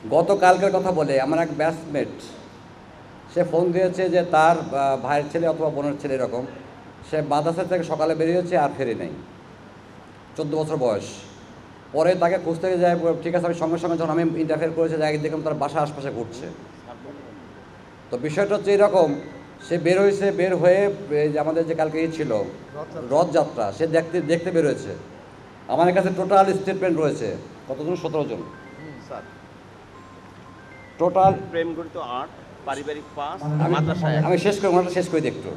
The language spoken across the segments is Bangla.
গতকালকের কথা বলে আমার এক ব্যাচমেট সে ফোন দিয়েছে যে তার ভাইয়ের ছেলে অথবা বোনের ছেলে এরকম সে মাদ্রাসা থেকে সকালে বেরিয়েছে আর ফেরে নাই, 14 বছর বয়স। পরে তাকে খুঁজতে যায়, ঠিক আছে আমি সঙ্গে সঙ্গে যখন আমি ইন্টারফেয়ার করেছি যাই দেখলাম তার বাসা আশপাশে ঘুরছে। তো বিষয়টা হচ্ছে এরকম, সে বের হয়েছে, বের হয়ে যে আমাদের যে কালকে ছিল রথযাত্রা সে দেখতে দেখতে বের হয়েছে। আমার কাছে টোটাল স্টেটমেন্ট রয়েছে কতজন, 17 জন টোটাল। প্রেম গঠিত 8, পারিবারিক 5, মাদ্রাসায় আমি শেষ করি, ওনাটা শেষ করে দেখতো।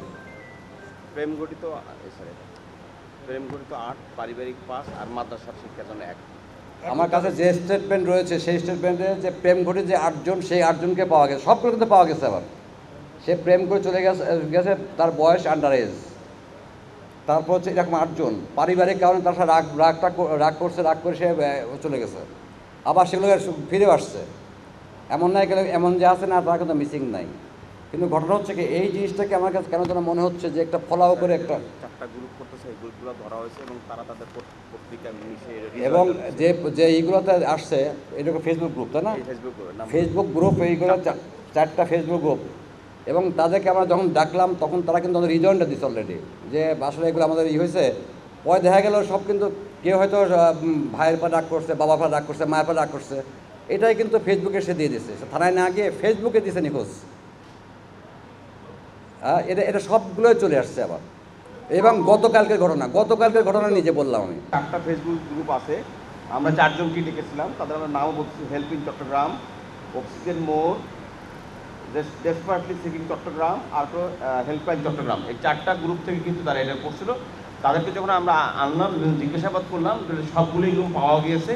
প্রেম গঠিত প্রেম গঠিত 8, পারিবারিক 5 আর মাদ্রাসার শিক্ষাজন 1। আমার কাছে যে স্টেটমেন্ট রয়েছে সেই স্টেটমেন্টে যে প্রেম ঘটে যে 8 জন, সেই 8 জনকে পাওয়া গেছে, সবগুলো কিন্তু পাওয়া গেছে। আবার সে প্রেম করে চলে গেছে, তার বয়স আন্ডার এজ। তারপর হচ্ছে এরকম 8 জন পারিবারিক কারণে তার সাথে রাগ করছে, রাগ করে সে চলে গেছে। আবার সেগুলো ফিরেও আসছে। এমন নাই গেলে এমন যে আছে না তারা কিন্তু মিসিং নাই। কিন্তু ঘটনা হচ্ছে কি, এই জিনিসটাকে আমার কাছে কেন যেন মনে হচ্ছে যে একটা ফলাও করে একটা 4টা গ্রুপ করতেছে, এই গ্রুপগুলো ধরা হয়েছে এবং তারা তাদের পত্রিকা মিশে এবং যে যে এইগুলোতে আসছে এরকম ফেসবুক গ্রুপ, তাই না? ফেসবুক গ্রুপ, এইগুলো 4টা ফেসবুক গ্রুপ। এবং তাদেরকে আমরা যখন ডাকলাম তখন তারা কিন্তু আমাদের রিজয়েন্টটা দিচ্ছে অলরেডি, যে আসলে এগুলো আমাদের হয়েছে। পরে দেখা গেল সব কিন্তু কেউ হয়তো ভাইয়ের পর রাগ করছে, বাবার পর রাগ করছে, মায়ের পর রাগ করছে, এটাই কিন্তু ফেসবুকে সে দিয়ে দিচ্ছে, সে থানায় না গিয়ে ফেসবুকে দিছে নিখোঁজ। এটা এটা সবগুলোই চলে আসছে আবার। এবং গতকালকের ঘটনা নিজে বললাম আমি। 4টা ফেসবুক গ্রুপ আছে, আমরা 4জনকে ডেকেছিলাম, তাদের আমরা নামও বলছি, হেল্পিং চট্টগ্রাম, অক্সিজেন মোড়, ডেসপারেটলি সিকিং চট্টগ্রাম, আর তো হেল্পলাইন চট্টগ্রাম। এই 4টা গ্রুপ থেকে কিন্তু তারা এটা করছিল। তাদেরকে যখন আমরা আনলাম, জিজ্ঞাসাবাদ করলাম, সবগুলোই গ্রুপ পাওয়া গিয়েছে।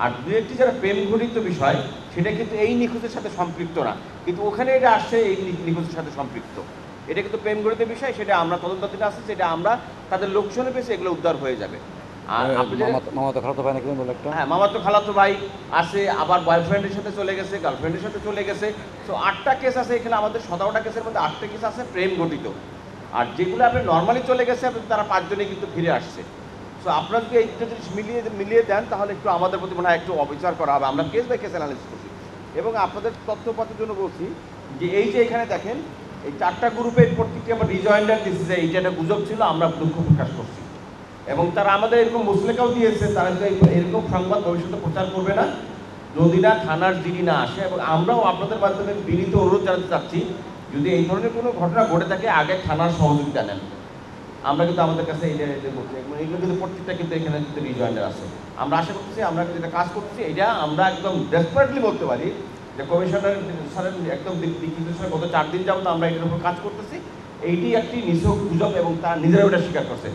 আর দু একটি যারা প্রেম ঘটিত বিষয়, সেটা কিন্তু এই নিখোঁজের সাথে সম্পৃক্ত না, কিন্তু ওখানে এটা আসছে এই নিখোঁজের সাথে সম্পৃক্ত। এটা কিন্তু প্রেম ঘটিত বিষয়, সেটা আমরা তদন্তাধীন আছে, সেটা আমরা তাদের লোকজনে পেয়েছে, এগুলো উদ্ধার হয়ে যাবে। আর মামাতো খালাতো ভাই নাকি বলে একটা, হ্যাঁ, মামাতো খালাতো ভাই আছে, আবার বয়ফ্রেন্ডের সাথে চলে গেছে, গার্লফ্রেন্ডের সাথে চলে গেছে। তো 8টা কেস আছে এখানে, আমাদের 17টা কেসের মধ্যে 8টা কেস আছে প্রেম ঘটিত। আর যেগুলো আপনি নর্মালি চলে গেছে তারা 5 জনই কিন্তু ফিরে আসছে। সো আপনারা যদি এই দুটো জিনিস মিলিয়ে দেন তাহলে একটু আমাদের প্রতি মনে হয় একটু অবিচার করা হবে। আমরা কেস বাই কেস অ্যানালিসিস করছি এবং আপনাদের তথ্যপাতের জন্য বলছি যে এই যে এখানে দেখেন, এই 4টা গ্রুপের প্রত্যেকটি আমরা রিজয়েন্ডার দিচ্ছি যে এইটা একটা গুজব ছিল, আমরা দুঃখ প্রকাশ করছি। এবং তারা আমাদের এরকম মুসলেকাও দিয়েছে, তারা তো এরকম সংবাদ ভবিষ্যতে প্রচার করবে না যদি না থানার জিডি না আসে। এবং আমরাও আপনাদের মাধ্যমে বিনীত অনুরোধ জানাতে চাচ্ছি, যদি এই ধরনের কোনো ঘটনা ঘটে থাকে আগে থানার সহযোগিতা নেন। আমরা কিন্তু আমাদের কাছে বলছি, এইগুলো কিন্তু প্রত্যেকটা কিন্তু এখানে কিন্তু রিজয়েন্ডার আছে। আমরা আশা করতেছি, আমরা যেটা কাজ করতেছি এটা আমরা একদম ডেসপারেটলি বলতে পারি যে কমিশনার স্যারের একদম নির্দেশনা গত 4 দিন যাবত আমরা এটার উপর কাজ করতেছি। এইটি একটি নিছক গুজব এবং তার নিজেরাও এটা স্বীকার করছে।